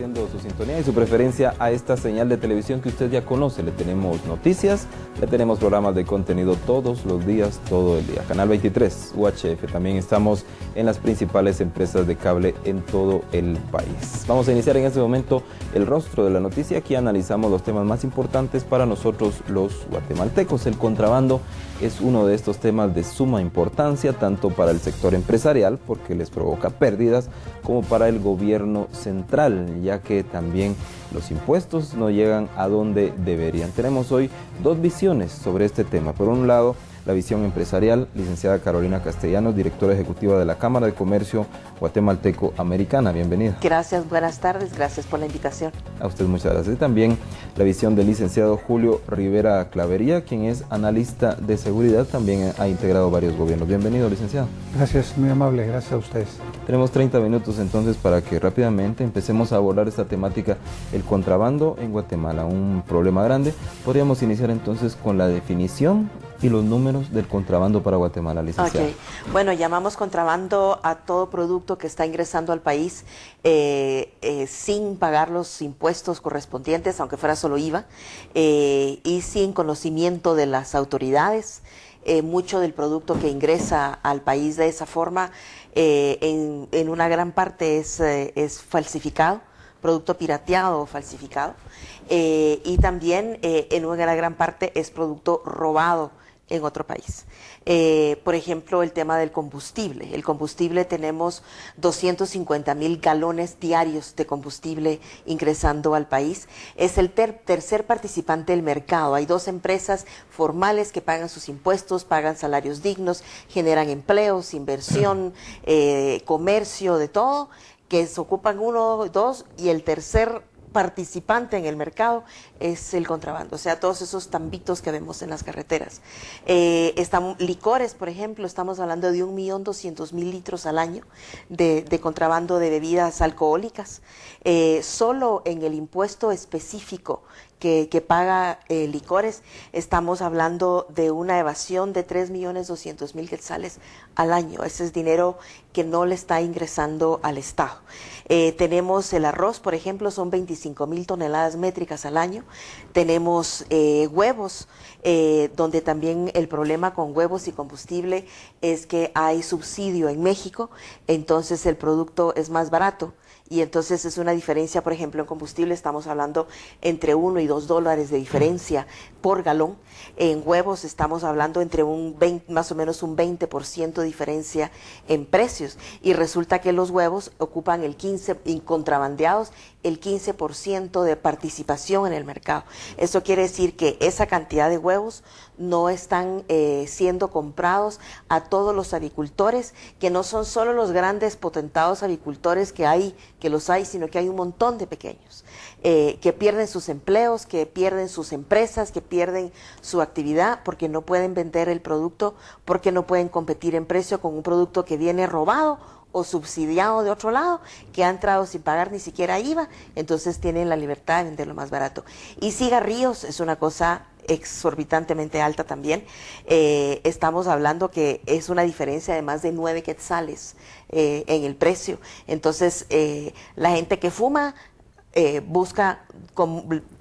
agradeciendo su sintonía y su preferencia a esta señal de televisión que usted ya conoce. Le tenemos noticias, le tenemos programas de contenido todos los días, todo el día. Canal 23, UHF, también estamos en las principales empresas de cable en todo el país. Vamos a iniciar en este momento el rostro de la noticia. Aquí analizamos los temas más importantes para nosotros los guatemaltecos. El contrabando es uno de estos temas de suma importancia, tanto para el sector empresarial, porque les provoca pérdidas, como para el gobierno central, ya que también los impuestos no llegan a donde deberían. Tenemos hoy dos visiones sobre este tema. Por un lado, la visión empresarial, licenciada Carolina Castellanos, directora ejecutiva de la Cámara de Comercio Guatemalteco Americana. Bienvenida. Gracias, buenas tardes, gracias por la invitación. A usted muchas gracias. Y también la visión del licenciado Julio Rivera Clavería, quien es analista de seguridad, también ha integrado varios gobiernos. Bienvenido, licenciado. Gracias, muy amable, gracias a ustedes. Tenemos 30 minutos entonces para que rápidamente empecemos a abordar esta temática, el contrabando en Guatemala, un problema grande. Podríamos iniciar entonces con la definición y los números del contrabando para Guatemala, licenciada. Okay. Bueno, llamamos contrabando a todo producto que está ingresando al país sin pagar los impuestos correspondientes, aunque fuera solo IVA, y sin conocimiento de las autoridades. Mucho del producto que ingresa al país de esa forma, en una gran parte es falsificado, producto pirateado o falsificado, y también en una gran parte es producto robado en otro país. Por ejemplo, el tema del combustible. El combustible, tenemos 250,000 galones diarios de combustible ingresando al país. Es el tercer participante del mercado. Hay dos empresas formales que pagan sus impuestos, pagan salarios dignos, generan empleos, inversión, comercio, de todo, que se ocupan uno, dos, y el tercer participante en el mercado es el contrabando, o sea, todos esos tambitos que vemos en las carreteras. Licores, por ejemplo, estamos hablando de 1.200.000 litros al año de contrabando de bebidas alcohólicas. Solo en el impuesto específico que paga licores, estamos hablando de una evasión de 3.200.000 quetzales al año. Ese es dinero que no le está ingresando al Estado. Tenemos el arroz, por ejemplo, son 25,000 toneladas métricas al año. Tenemos huevos, donde también el problema con huevos y combustible es que hay subsidio en México, entonces el producto es más barato. Y entonces es una diferencia, por ejemplo, en combustible estamos hablando entre $1 y $2 de diferencia por galón. En huevos estamos hablando entre más o menos un 20% de diferencia en precios. Y resulta que los huevos ocupan el 15%, y contrabandeados, el 15% de participación en el mercado. Eso quiere decir que esa cantidad de huevos no están siendo comprados a todos los avicultores, que no son solo los grandes potentados avicultores que los hay, sino que hay un montón de pequeños que pierden sus empleos, que pierden sus empresas, que pierden su actividad porque no pueden vender el producto, porque no pueden competir en precio con un producto que viene robado o subsidiado de otro lado, que ha entrado sin pagar ni siquiera IVA, entonces tienen la libertad de venderlo más barato. Y cigarrillos es una cosa exorbitantemente alta también. Estamos hablando que es una diferencia de más de 9 quetzales en el precio. Entonces, la gente que fuma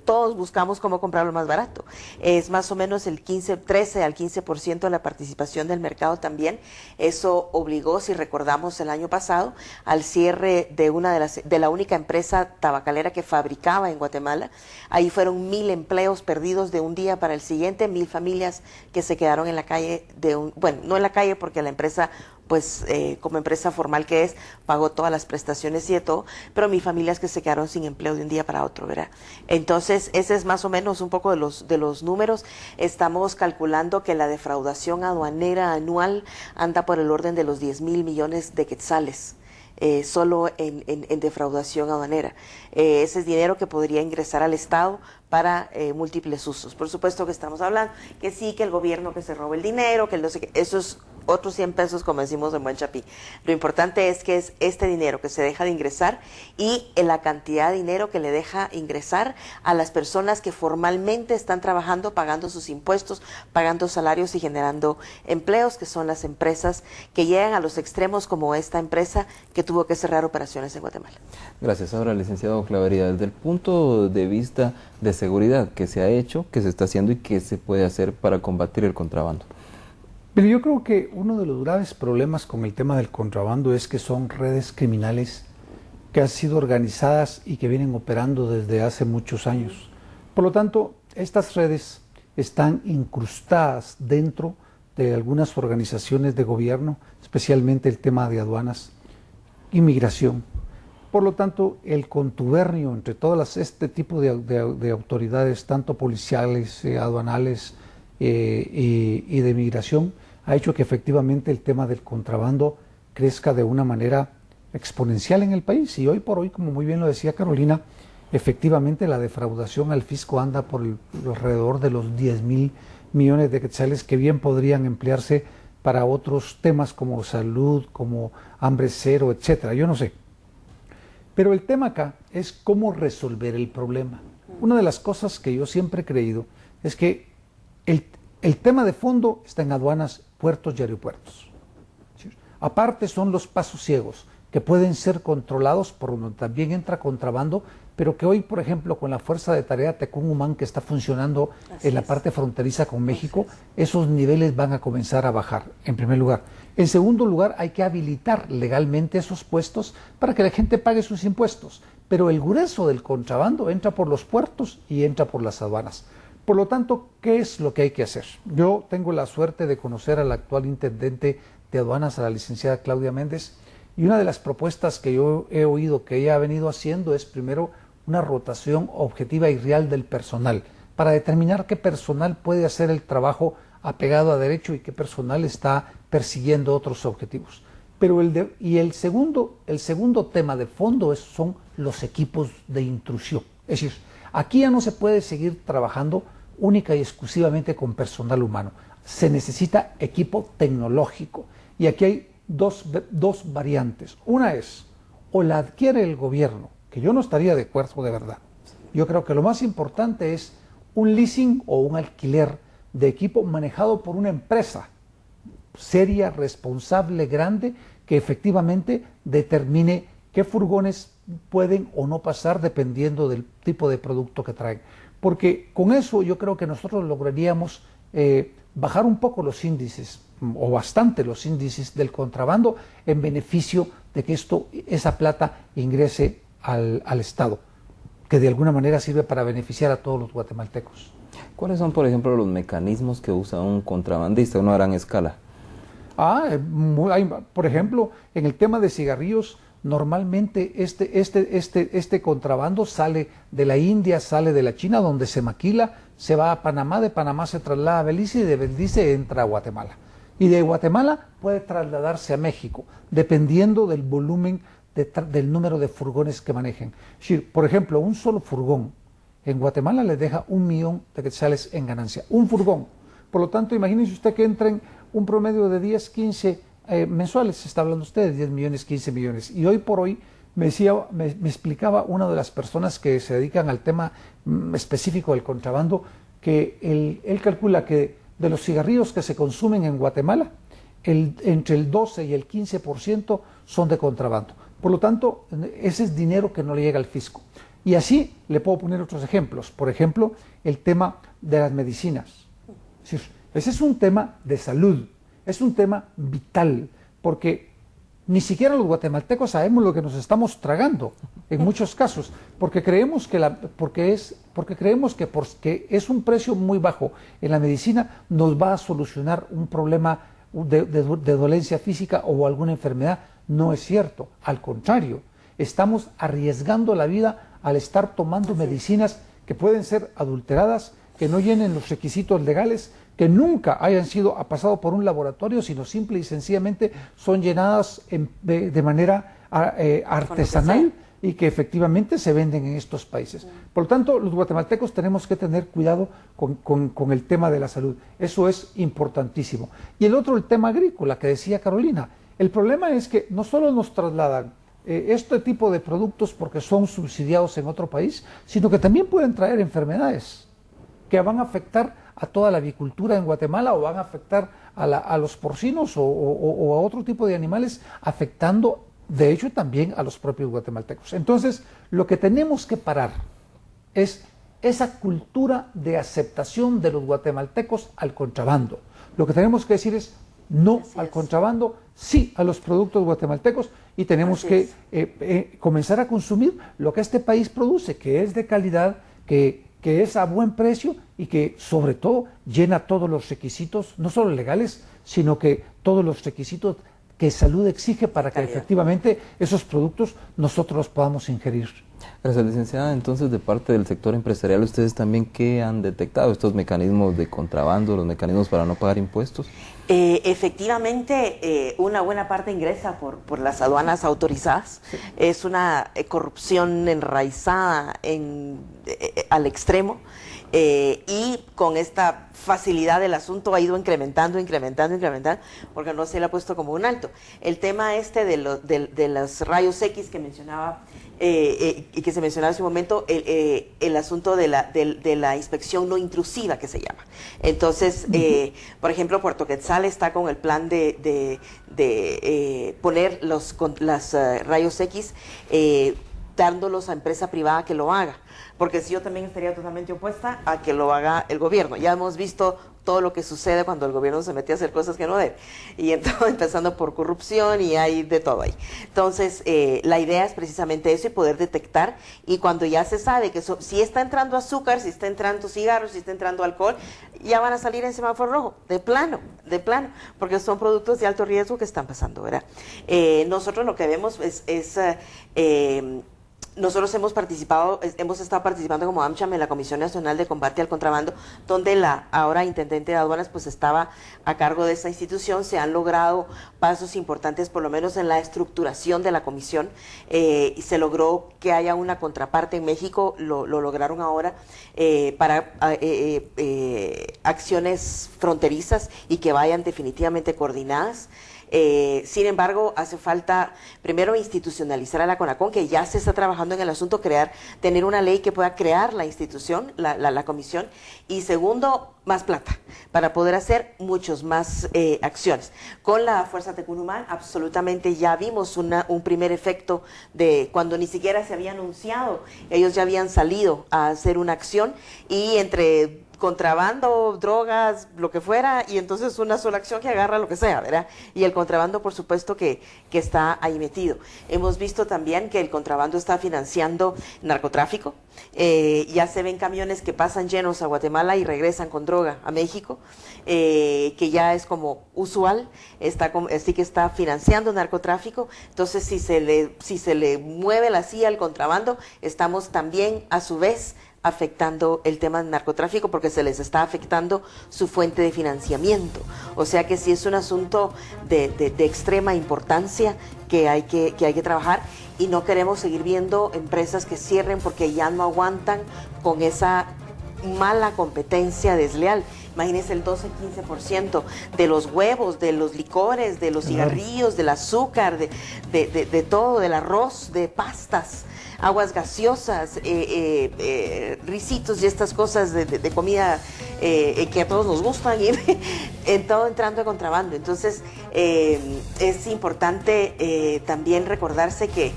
todos buscamos cómo comprarlo más barato. Es más o menos el 13 al 15% de la participación del mercado también. Eso obligó, si recordamos el año pasado, al cierre de la única empresa tabacalera que fabricaba en Guatemala. Ahí fueron 1,000 empleos perdidos de un día para el siguiente, 1,000 familias que se quedaron en la calle, bueno, no en la calle porque la empresa, pues como empresa formal que es, pagó todas las prestaciones y de todo, pero 1,000 familias que se quedaron sin empleo de un día para otro, ¿verdad? Entonces, ese es más o menos un poco de los números. Estamos calculando que la defraudación aduanera anual anda por el orden de los 10,000 millones de quetzales. Solo en defraudación aduanera. Ese es dinero que podría ingresar al Estado para múltiples usos. Por supuesto que estamos hablando que sí, que el gobierno que se roba el dinero, que no sé qué, eso es otros 100 pesos, como decimos en buen chapí. Lo importante es que es este dinero que se deja de ingresar y la cantidad de dinero que le deja ingresar a las personas que formalmente están trabajando, pagando sus impuestos, pagando salarios y generando empleos, que son las empresas que llegan a los extremos como esta empresa que tuvo que cerrar operaciones en Guatemala. Gracias. Ahora, licenciado Clavería, desde el punto de vista de seguridad, ¿qué se ha hecho, qué se está haciendo y qué se puede hacer para combatir el contrabando? Pero yo creo que uno de los graves problemas con el tema del contrabando es que son redes criminales que han sido organizadas y que vienen operando desde hace muchos años. Por lo tanto, estas redes están incrustadas dentro de algunas organizaciones de gobierno, especialmente el tema de aduanas, inmigración. Por lo tanto, el contubernio entre todas este tipo de autoridades, tanto policiales, aduanales y de migración, ha hecho que efectivamente el tema del contrabando crezca de una manera exponencial en el país. Y hoy por hoy, como muy bien lo decía Carolina, efectivamente la defraudación al fisco anda por alrededor de los 10.000 millones de quetzales, que bien podrían emplearse para otros temas como salud, como hambre cero, etcétera. Yo no sé. Pero el tema acá es cómo resolver el problema. Una de las cosas que yo siempre he creído es que el tema de fondo está en aduanas, puertos y aeropuertos. ¿Sí? Aparte son los pasos ciegos, que pueden ser controlados, por donde también entra contrabando, pero que hoy, por ejemplo, con la Fuerza de Tarea Tecún-Humán que está funcionando en la parte fronteriza con México, esos niveles van a comenzar a bajar, en primer lugar. En segundo lugar, hay que habilitar legalmente esos puestos para que la gente pague sus impuestos, pero el grueso del contrabando entra por los puertos y entra por las aduanas. Por lo tanto, ¿qué es lo que hay que hacer? Yo tengo la suerte de conocer al actual intendente de aduanas, a la licenciada Claudia Méndez, y una de las propuestas que yo he oído que ella ha venido haciendo es primero una rotación objetiva y real del personal, para determinar qué personal puede hacer el trabajo apegado a derecho y qué personal está persiguiendo otros objetivos. Pero el segundo tema de fondo son los equipos de intrusión. Es decir, aquí ya no se puede seguir trabajando única y exclusivamente con personal humano. Se necesita equipo tecnológico. Y aquí hay dos variantes. Una es, o la adquiere el gobierno, que yo no estaría de acuerdo de verdad. Yo creo que lo más importante es un leasing o un alquiler de equipo manejado por una empresa seria, responsable, grande, que efectivamente determine qué furgones pueden o no pasar dependiendo del tipo de producto que traen. Porque con eso yo creo que nosotros lograríamos bajar un poco los índices, o bastante los índices del contrabando, en beneficio de que esa plata ingrese al Estado, que de alguna manera sirve para beneficiar a todos los guatemaltecos. ¿Cuáles son, por ejemplo, los mecanismos que usa un contrabandista a una gran escala? Por ejemplo, en el tema de cigarrillos, normalmente este contrabando sale de la India, sale de la China, donde se maquila, se va a Panamá, de Panamá se traslada a Belice y de Belice entra a Guatemala. Y de Guatemala puede trasladarse a México, dependiendo del volumen, del número de furgones que manejen. Por ejemplo, un solo furgón en Guatemala les deja 1 millón de quetzales en ganancia. Un furgón. Por lo tanto, imagínense usted que entren un promedio de 10, 15 mensuales, se está hablando usted de 10 millones, 15 millones. Y hoy por hoy me explicaba una de las personas que se dedican al tema específico del contrabando, que él calcula que de los cigarrillos que se consumen en Guatemala, entre el 12 y el 15% son de contrabando. Por lo tanto, ese es dinero que no le llega al fisco. Y así le puedo poner otros ejemplos. Por ejemplo, el tema de las medicinas. Ese es un tema de salud, es un tema vital, porque ni siquiera los guatemaltecos sabemos lo que nos estamos tragando, en muchos casos, porque creemos que porque es un precio muy bajo en la medicina, nos va a solucionar un problema de dolencia física o alguna enfermedad. No es cierto, al contrario, estamos arriesgando la vida al estar tomando medicinas que pueden ser adulteradas, que no llenen los requisitos legales, que nunca hayan pasado por un laboratorio, sino simple y sencillamente son llenadas de manera artesanal y que efectivamente se venden en estos países. Por lo tanto, los guatemaltecos tenemos que tener cuidado con el tema de la salud. Eso es importantísimo. Y el otro, el tema agrícola, que decía Carolina. El problema es que no solo nos trasladan este tipo de productos porque son subsidiados en otro país, sino que también pueden traer enfermedades que van a afectar a toda la avicultura en Guatemala o van a afectar a los porcinos o a otro tipo de animales, afectando de hecho también a los propios guatemaltecos. Entonces, lo que tenemos que parar es esa cultura de aceptación de los guatemaltecos al contrabando. Lo que tenemos que decir es no al contrabando, sí a los productos guatemaltecos, y tenemos que comenzar a consumir lo que este país produce, que es de calidad, que es a buen precio y que sobre todo llena todos los requisitos, no solo legales, sino que todos los requisitos que salud exige para que efectivamente esos productos nosotros los podamos ingerir. Gracias, licenciada. Entonces, de parte del sector empresarial, ¿ustedes también qué han detectado? ¿Estos mecanismos de contrabando, los mecanismos para no pagar impuestos? Efectivamente, una buena parte ingresa por las aduanas autorizadas. Sí. Es una corrupción enraizada al extremo. Y con esta facilidad el asunto ha ido incrementando, porque no se le ha puesto como un alto. El tema de los rayos X que mencionaba y que se mencionaba hace un momento, el asunto de la inspección no intrusiva, que se llama. Entonces, por ejemplo, Puerto Quetzal está con el plan de poner los rayos X, dándolos a empresa privada que lo haga. Porque si yo también estaría totalmente opuesta a que lo haga el gobierno. Ya hemos visto todo lo que sucede cuando el gobierno se mete a hacer cosas que no debe. Y entonces, empezando por corrupción, y hay de todo ahí. Entonces, la idea es precisamente eso, y poder detectar, y cuando ya se sabe que si está entrando azúcar, si está entrando cigarros, si está entrando alcohol, ya van a salir en semáforo rojo, de plano, porque son productos de alto riesgo que están pasando, ¿verdad? Nosotros lo que vemos nosotros hemos estado participando como AmCham en la Comisión Nacional de Combate al Contrabando, donde la ahora intendente de aduanas pues estaba a cargo de esa institución. Se han logrado pasos importantes, por lo menos en la estructuración de la comisión, y se logró que haya una contraparte en México, lo lograron ahora, para acciones fronterizas y que vayan definitivamente coordinadas. Sin embargo, hace falta primero institucionalizar a la CONACON, que ya se está trabajando en el asunto, tener una ley que pueda crear la institución, la comisión, y segundo, más plata, para poder hacer muchos más acciones. Con la Fuerza Tecunumán, absolutamente ya vimos un primer efecto de cuando ni siquiera se había anunciado, ellos ya habían salido a hacer una acción, y entre contrabando, drogas, lo que fuera, y entonces una sola acción que agarra lo que sea, ¿verdad? Y el contrabando, por supuesto, que está ahí metido. Hemos visto también que el contrabando está financiando narcotráfico. Ya se ven camiones que pasan llenos a Guatemala y regresan con droga a México, que ya es como usual, así que está financiando narcotráfico. Entonces, si se le mueve la silla al contrabando, estamos también, a su vez, afectando el tema del narcotráfico, porque se les está afectando su fuente de financiamiento. O sea que sí es un asunto de extrema importancia que hay que trabajar, y no queremos seguir viendo empresas que cierren porque ya no aguantan con esa mala competencia desleal. Imagínense el 12-15% de los huevos, de los licores, de los cigarrillos, del azúcar, de todo, del arroz, de pastas, aguas gaseosas, risitos y estas cosas de comida que a todos nos gustan, y todo entrando en contrabando. Entonces, es importante también recordarse que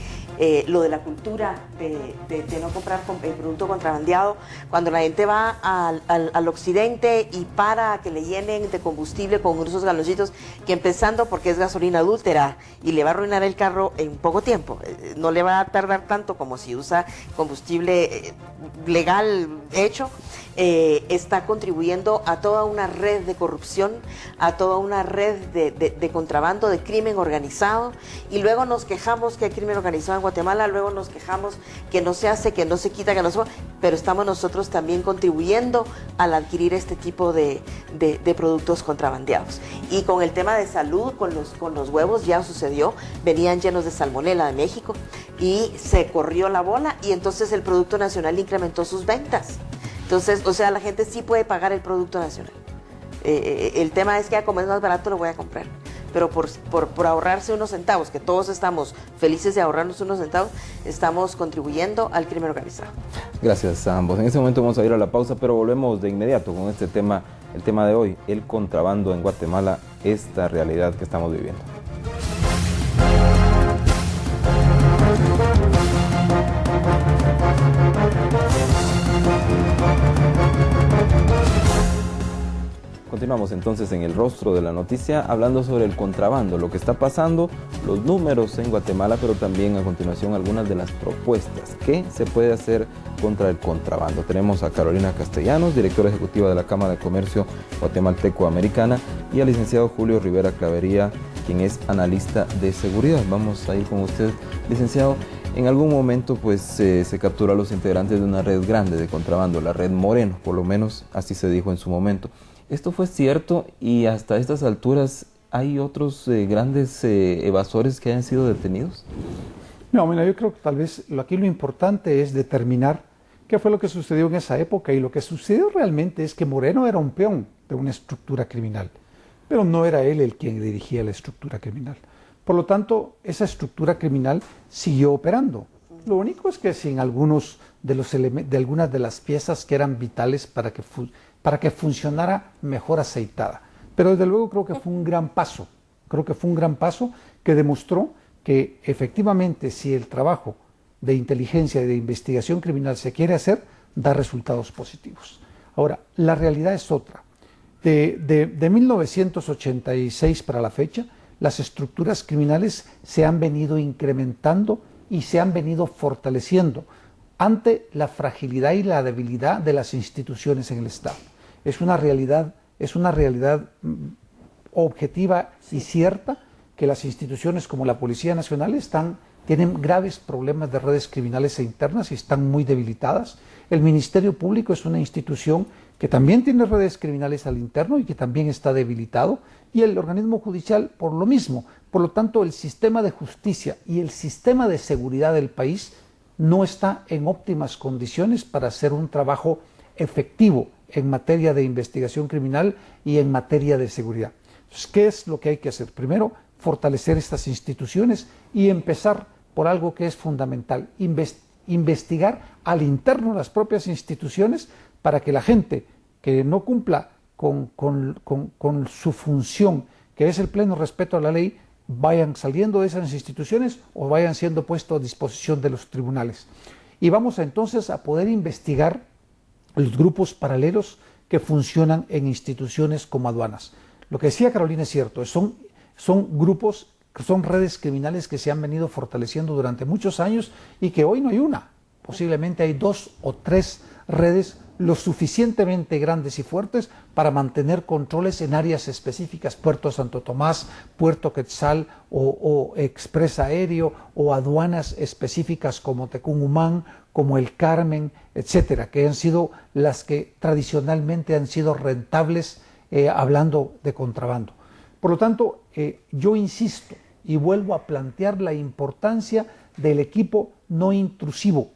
lo de la cultura de no comprar el producto contrabandeado, cuando la gente va al occidente y para que le llenen de combustible con unos galoncitos, que empezando porque es gasolina adúltera y le va a arruinar el carro en poco tiempo, no le va a tardar tanto como si usa combustible legal hecho, está contribuyendo a toda una red de corrupción, a toda una red de contrabando, de crimen organizado, y luego nos quejamos que hay crimen organizado en Guatemala, luego nos quejamos que no se hace, que no se quita, que no se... Pero estamos nosotros también contribuyendo al adquirir este tipo de productos contrabandeados. Y con el tema de salud, con los huevos ya sucedió, venían llenos de salmonela de México y se corrió la bola y entonces el Producto Nacional incrementó sus ventas. Entonces, o sea, la gente sí puede pagar el Producto Nacional. El tema es que ya como es más barato lo voy a comprar. Pero por ahorrarse unos centavos, que todos estamos felices de ahorrarnos unos centavos, estamos contribuyendo al crimen organizado. Gracias a ambos. En este momento vamos a ir a la pausa, pero volvemos de inmediato con este tema, el tema de hoy, el contrabando en Guatemala, esta realidad que estamos viviendo. Continuamos entonces en el rostro de la noticia hablando sobre el contrabando, lo que está pasando, los números en Guatemala, pero también a continuación algunas de las propuestas. ¿Qué se puede hacer contra el contrabando? Tenemos a Carolina Castellanos, directora ejecutiva de la Cámara de Comercio Guatemalteco-Americana, y al licenciado Julio Rivera Clavería, quien es analista de seguridad. Vamos a ir con usted, licenciado. En algún momento pues se capturó a los integrantes de una red grande de contrabando, la red Moreno, por lo menos así se dijo en su momento. ¿Esto fue cierto y hasta estas alturas hay otros grandes evasores que hayan sido detenidos? No, mira, yo creo que tal vez aquí lo importante es determinar qué fue lo que sucedió en esa época, y lo que sucedió realmente es que Moreno era un peón de una estructura criminal, pero no era él el quien dirigía la estructura criminal. Por lo tanto, esa estructura criminal siguió operando. Lo único es que sin algunos de algunas de las piezas que eran vitales para que funcionara mejor aceitada. Pero desde luego creo que fue un gran paso. Creo que fue un gran paso que demostró que efectivamente si el trabajo de inteligencia y de investigación criminal se quiere hacer, da resultados positivos. Ahora, la realidad es otra. De 1986 para la fecha, las estructuras criminales se han venido incrementando y se han venido fortaleciendo ante la fragilidad y la debilidad de las instituciones en el Estado. Es una realidad objetiva y cierta que las instituciones como la Policía Nacional tienen graves problemas de redes criminales e internas y están muy debilitadas. El Ministerio Público es una institución que también tiene redes criminales al interno y que también está debilitado, y el organismo judicial por lo mismo. Por lo tanto, el sistema de justicia y el sistema de seguridad del país no está en óptimas condiciones para hacer un trabajo efectivo en materia de investigación criminal y en materia de seguridad. Entonces, ¿qué es lo que hay que hacer? Primero, fortalecer estas instituciones y empezar por algo que es fundamental, investigar al interno las propias instituciones para que la gente que no cumpla con su función, que es el pleno respeto a la ley, vayan saliendo de esas instituciones o vayan siendo puestos a disposición de los tribunales. Y vamos entonces a poder investigar los grupos paralelos que funcionan en instituciones como aduanas. Lo que decía Carolina es cierto, son grupos, son redes criminales que se han venido fortaleciendo durante muchos años y que hoy no hay una, posiblemente hay 2 o 3 redes lo suficientemente grandes y fuertes para mantener controles en áreas específicas, Puerto Santo Tomás, Puerto Quetzal o Express Aéreo, o aduanas específicas como Tecún-Umán, como el Carmen, etcétera, que han sido las que tradicionalmente han sido rentables hablando de contrabando. Por lo tanto, yo insisto y vuelvo a plantear la importancia del equipo no intrusivo,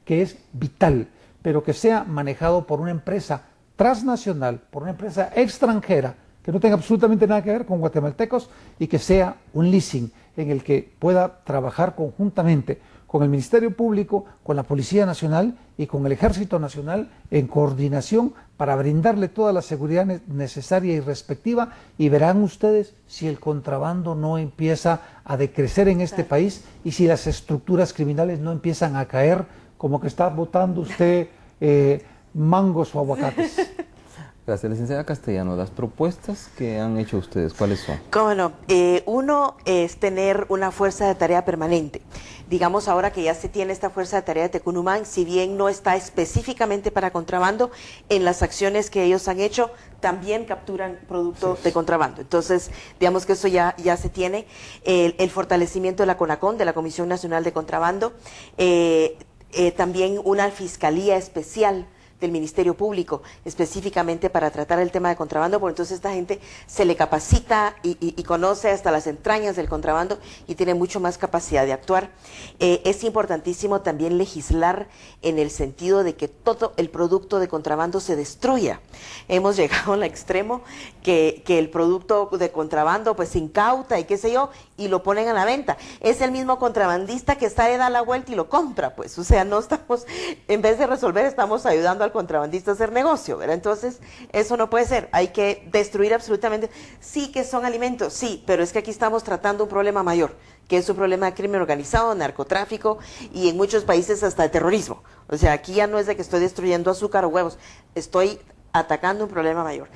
que es vital, pero que sea manejado por una empresa transnacional, por una empresa extranjera, que no tenga absolutamente nada que ver con guatemaltecos, y que sea un leasing en el que pueda trabajar conjuntamente con el Ministerio Público, con la Policía Nacional y con el Ejército Nacional en coordinación para brindarle toda la seguridad necesaria y respectiva, y verán ustedes si el contrabando no empieza a decrecer en este país y si las estructuras criminales no empiezan a caer como que está botando usted mangos o aguacates. Gracias, licenciada Castellano. Las propuestas que han hecho ustedes, ¿cuáles son? Cómo no. Uno es tener una fuerza de tarea permanente. Digamos, ahora que ya se tiene esta fuerza de tarea de Tecunumán, si bien no está específicamente para contrabando, en las acciones que ellos han hecho también capturan producto de contrabando. Entonces, digamos que eso ya se tiene. El fortalecimiento de la CONACON, de la Comisión Nacional de Contrabando, también una fiscalía especial del Ministerio Público, específicamente para tratar el tema de contrabando, porque entonces esta gente se le capacita y conoce hasta las entrañas del contrabando y tiene mucho más capacidad de actuar. Es importantísimo también legislar en el sentido de que todo el producto de contrabando se destruya. Hemos llegado al extremo que el producto de contrabando pues se incauta y qué sé yo, y lo ponen a la venta. Es el mismo contrabandista que está, le da la vuelta y lo compra, pues. O sea, no estamos, en vez de resolver, estamos ayudando al contrabandista a hacer negocio, ¿verdad? Entonces, eso no puede ser. Hay que destruir absolutamente. Sí que son alimentos, sí, pero es que aquí estamos tratando un problema mayor, que es un problema de crimen organizado, narcotráfico y en muchos países hasta de terrorismo. O sea, aquí ya no es de que estoy destruyendo azúcar o huevos, estoy atacando un problema mayor.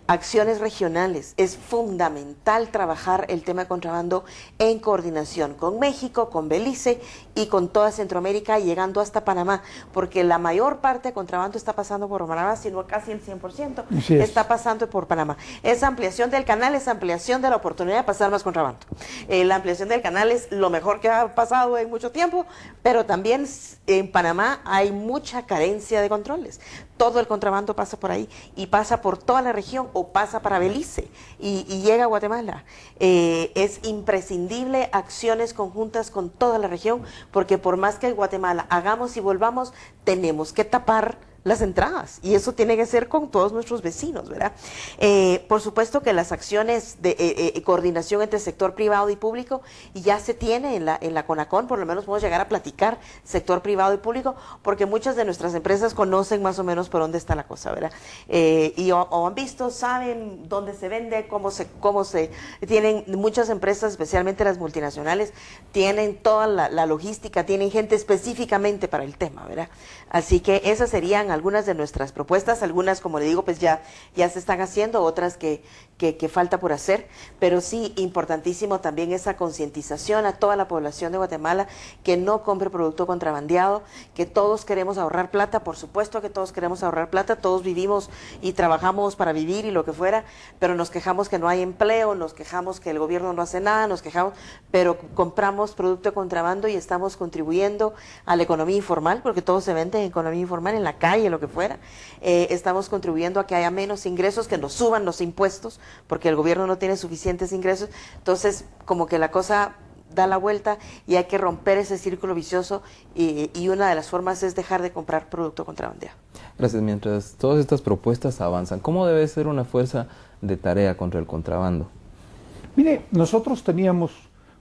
Acciones regionales. Es fundamental trabajar el tema de contrabando en coordinación con México, con Belice y con toda Centroamérica, llegando hasta Panamá, porque la mayor parte de contrabando está pasando por Panamá, sino casi el 100% está pasando por Panamá. Esa ampliación del canal es ampliación de la oportunidad de pasar más contrabando. La ampliación del canal es lo mejor que ha pasado en mucho tiempo, pero también en Panamá hay mucha carencia de controles. Todo el contrabando pasa por ahí y pasa por toda la región o pasa para Belice y llega a Guatemala. Es imprescindible acciones conjuntas con toda la región, porque por más que en Guatemala hagamos y volvamos, tenemos que tapar las entradas y eso tiene que ser con todos nuestros vecinos, ¿verdad? Por supuesto que las acciones de coordinación entre sector privado y público ya se tiene en la CONACON, por lo menos podemos llegar a platicar sector privado y público, porque muchas de nuestras empresas conocen más o menos por dónde está la cosa, ¿verdad? Y o han visto, saben dónde se vende, cómo se tienen muchas empresas, especialmente las multinacionales, tienen toda la logística, tienen gente específicamente para el tema, ¿verdad? Así que esas serían algunas de nuestras propuestas, algunas, como le digo, pues ya se están haciendo, otras que falta por hacer, pero sí, importantísimo también esa concientización a toda la población de Guatemala que no compre producto contrabandeado, que todos queremos ahorrar plata, por supuesto que todos queremos ahorrar plata, todos vivimos y trabajamos para vivir y lo que fuera, pero nos quejamos que no hay empleo, nos quejamos que el gobierno no hace nada, nos quejamos, pero compramos producto de contrabando y estamos contribuyendo a la economía informal, porque todo se vende en economía informal, en la calle, lo que fuera. Estamos contribuyendo a que haya menos ingresos, que nos suban los impuestos, porque el gobierno no tiene suficientes ingresos. Entonces, como que la cosa da la vuelta y hay que romper ese círculo vicioso y una de las formas es dejar de comprar producto contrabandeado. Gracias. Mientras todas estas propuestas avanzan, ¿cómo debe ser una fuerza de tarea contra el contrabando? Mire, nosotros teníamos,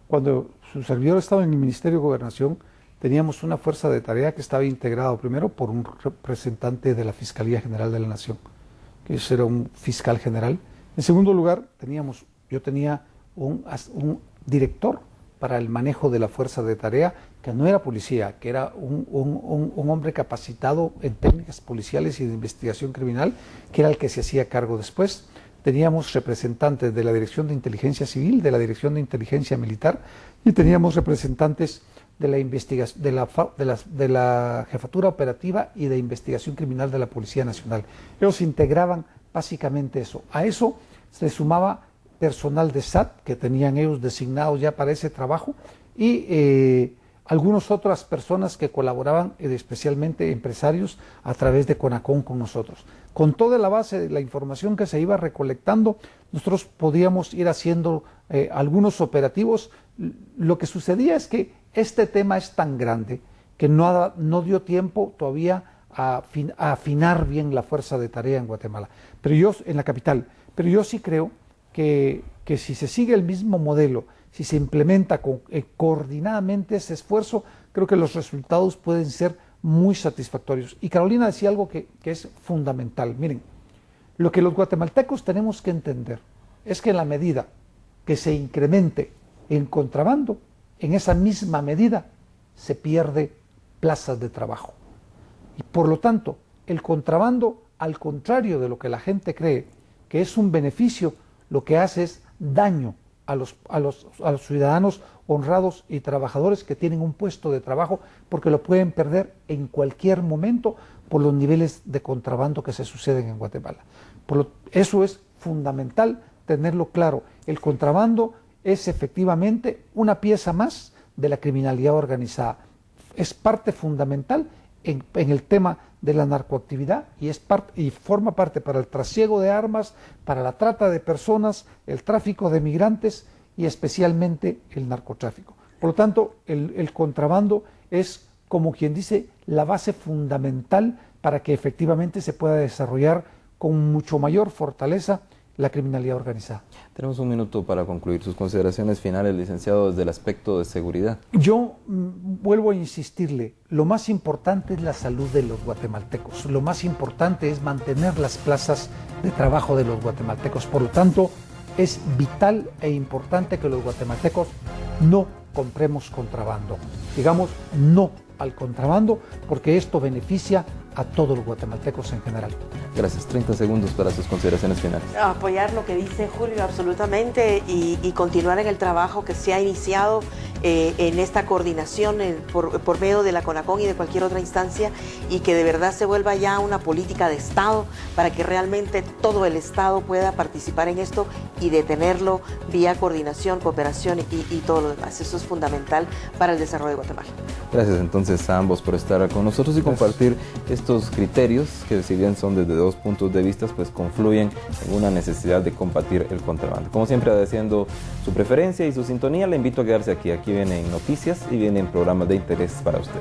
cuando su servidor estaba en el Ministerio de Gobernación, teníamos una fuerza de tarea que estaba integrada primero por un representante de la Fiscalía General de la Nación, que era un fiscal general. En segundo lugar, yo tenía un director para el manejo de la fuerza de tarea, que no era policía, que era un hombre capacitado en técnicas policiales y de investigación criminal, que era el que se hacía cargo después. Teníamos representantes de la Dirección de Inteligencia Civil, de la Dirección de Inteligencia Militar, y teníamos representantes de la investigación, de la Jefatura Operativa y de Investigación Criminal de la Policía Nacional. Ellos integraban básicamente eso. A eso se sumaba personal de SAT, que tenían ellos designados ya para ese trabajo, y algunas otras personas que colaboraban, especialmente empresarios, a través de CONACON con nosotros. Con toda la base de la información que se iba recolectando, nosotros podíamos ir haciendo algunos operativos. Lo que sucedía es que este tema es tan grande que no dio tiempo todavía a afinar bien la fuerza de tarea en Guatemala, en la capital. Pero yo sí creo que si se sigue el mismo modelo, si se implementa coordinadamente ese esfuerzo, creo que los resultados pueden ser muy satisfactorios. Y Carolina decía algo que es fundamental. Miren, lo que los guatemaltecos tenemos que entender es que en la medida que se incremente en contrabando, en esa misma medida se pierde plazas de trabajo. Y por lo tanto, el contrabando al contrario de lo que la gente cree, que es un beneficio, lo que hace es daño a los ciudadanos honrados y trabajadores que tienen un puesto de trabajo, porque lo pueden perder en cualquier momento por los niveles de contrabando que se suceden en Guatemala. Eso es fundamental tenerlo claro. El contrabando es efectivamente una pieza más de la criminalidad organizada. Es parte fundamental en el tema de la narcoactividad y forma parte para el trasiego de armas, para la trata de personas, el tráfico de migrantes y especialmente el narcotráfico. Por lo tanto, el contrabando es, como quien dice, la base fundamental para que efectivamente se pueda desarrollar con mucho mayor fortaleza la criminalidad organizada. Tenemos un minuto para concluir. Sus consideraciones finales, licenciado, desde el aspecto de seguridad. Yo vuelvo a insistirle, lo más importante es la salud de los guatemaltecos, lo más importante es mantener las plazas de trabajo de los guatemaltecos. Por lo tanto, es vital e importante que los guatemaltecos no compremos contrabando. Digamos no al contrabando, porque esto beneficia a todos los guatemaltecos en general. Gracias. 30 segundos para sus consideraciones finales. Apoyar lo que dice Julio, absolutamente, y continuar en el trabajo que se ha iniciado en esta coordinación por medio de la CONACON y de cualquier otra instancia, y que de verdad se vuelva ya una política de Estado para que realmente todo el Estado pueda participar en esto y detenerlo vía coordinación, cooperación y todo lo demás. Eso es fundamental para el desarrollo de Guatemala. Gracias entonces a ambos por estar con nosotros y compartir estos criterios que, si bien son desde dos puntos de vista, pues confluyen en una necesidad de combatir el contrabando. Como siempre, agradeciendo su preferencia y su sintonía, le invito a quedarse aquí. Aquí vienen noticias y vienen programas de interés para usted.